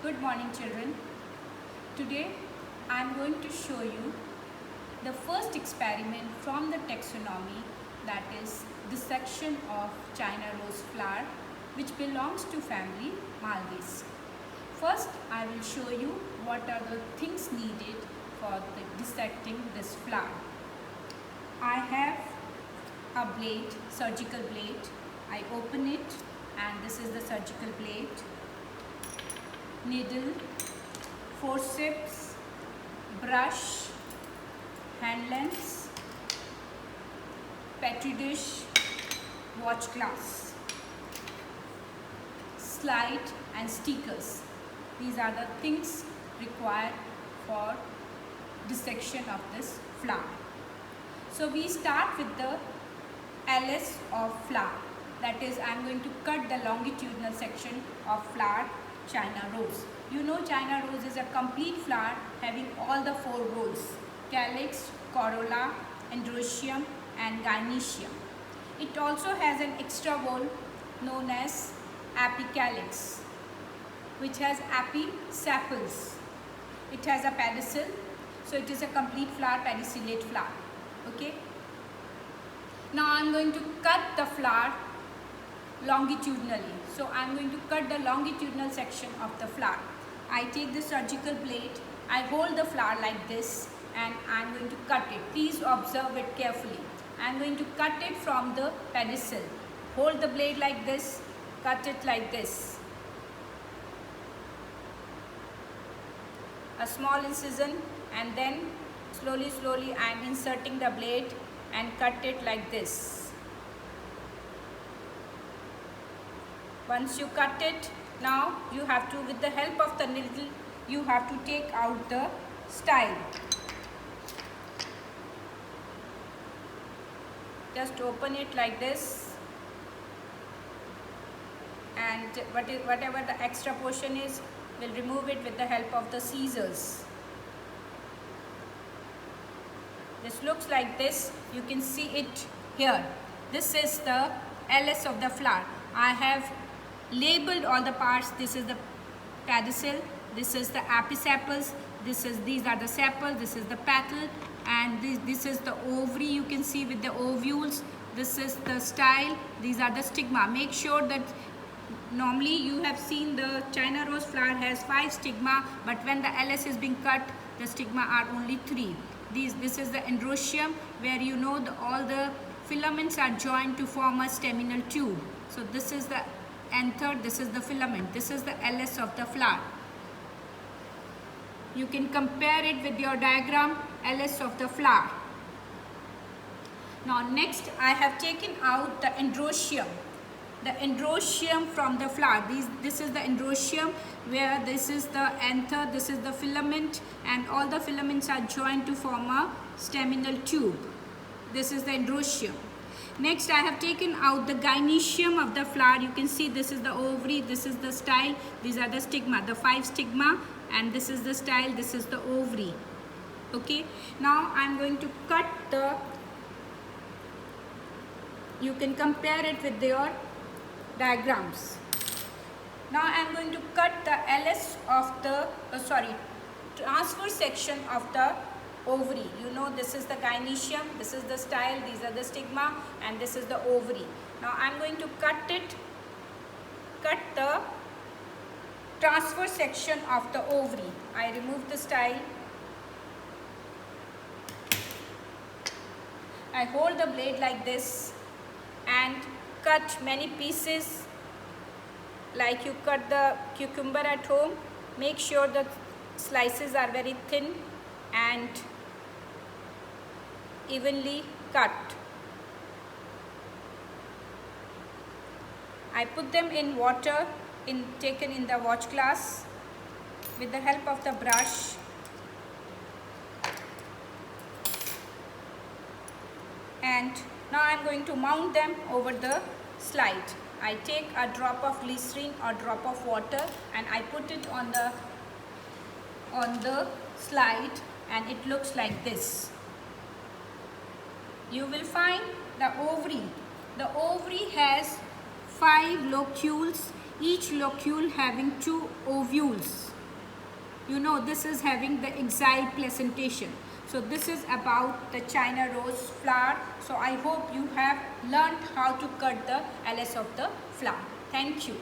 Good morning, children. Today I am going to show you the first experiment from the taxonomy, that is dissection of China rose flower, which belongs to family Malvaceae. First I will show you what are the things needed for dissecting this flower. I have a blade, surgical blade. I open it and this is the surgical blade. Needle, forceps, brush, hand lens, petri dish, watch glass, slide and stickers. These are the things required for dissection of this flower. So we start with the LS of flower. That is, I am going to cut the longitudinal section of flower China rose. You know China rose is a complete flower having all the four rows: calyx, corolla, androecium and gynoecium. It also has an extra whorl known as apicalyx, which has apisepals. It has a pedicel, so it is a complete flower, pedicellate flower. Okay. Now I am going to cut the flower longitudinally. So I am going to cut the longitudinal section of the flower. I take the surgical blade, I hold the flower like this and I am going to cut it. Please observe it carefully. I am going to cut it from the pedicel. Hold the blade like this, cut it like this. A small incision, and then slowly I am inserting the blade and cut it like this. Once you cut it, now you have to, with the help of the needle, you have to take out the style. Just open it like this, and whatever the extra portion is, we'll remove it with the help of the scissors. This looks like this. You can see it here. This is the LS of the flower. I have labeled all the parts. This is the pedicel, this is the apisepals, these are the sepals, this is the petal, and this is the ovary. You can see with the ovules. This is the style, these are the stigma. Make sure that normally you have seen the China rose flower has 5 stigma, but when the LS is being cut, the stigma are only 3. This is the androecium, where you know all the filaments are joined to form a staminal tube. So this is the anther, this is the filament, this is the LS of the flower. You can compare it with your diagram, LS of the flower. Now next I have taken out the androecium. The androecium from the flower. This is the androecium, where this is the anther, this is the filament, and all the filaments are joined to form a staminal tube. This is the androecium. Next I have taken out the gynoecium of the flower. You can see this is the ovary, this is the style, these are the stigma, the 5 stigma, and this is the style, this is the ovary. Okay. Now I am going to cut the, you can compare it with your diagrams. Now I am going to cut the LS of the, transverse section of the ovary. You know this is the gynoecium, this is the style, these are the stigma, and this is the ovary. Now I am going to cut the transverse section of the ovary. I remove the style. I hold the blade like this and cut many pieces like you cut the cucumber at home. Make sure the slices are very thin and evenly cut. I put them in water taken in the watch glass with the help of the brush. And now I am going to mount them over the slide. I take a drop of glycerin or drop of water and I put it on the slide, and it looks like this. You will find the ovary. The ovary has 5 locules, each locule having 2 ovules. you know this is having the exile placentation. So this is about the China rose flower. So I hope you have learned how to cut the LS of the flower. Thank you.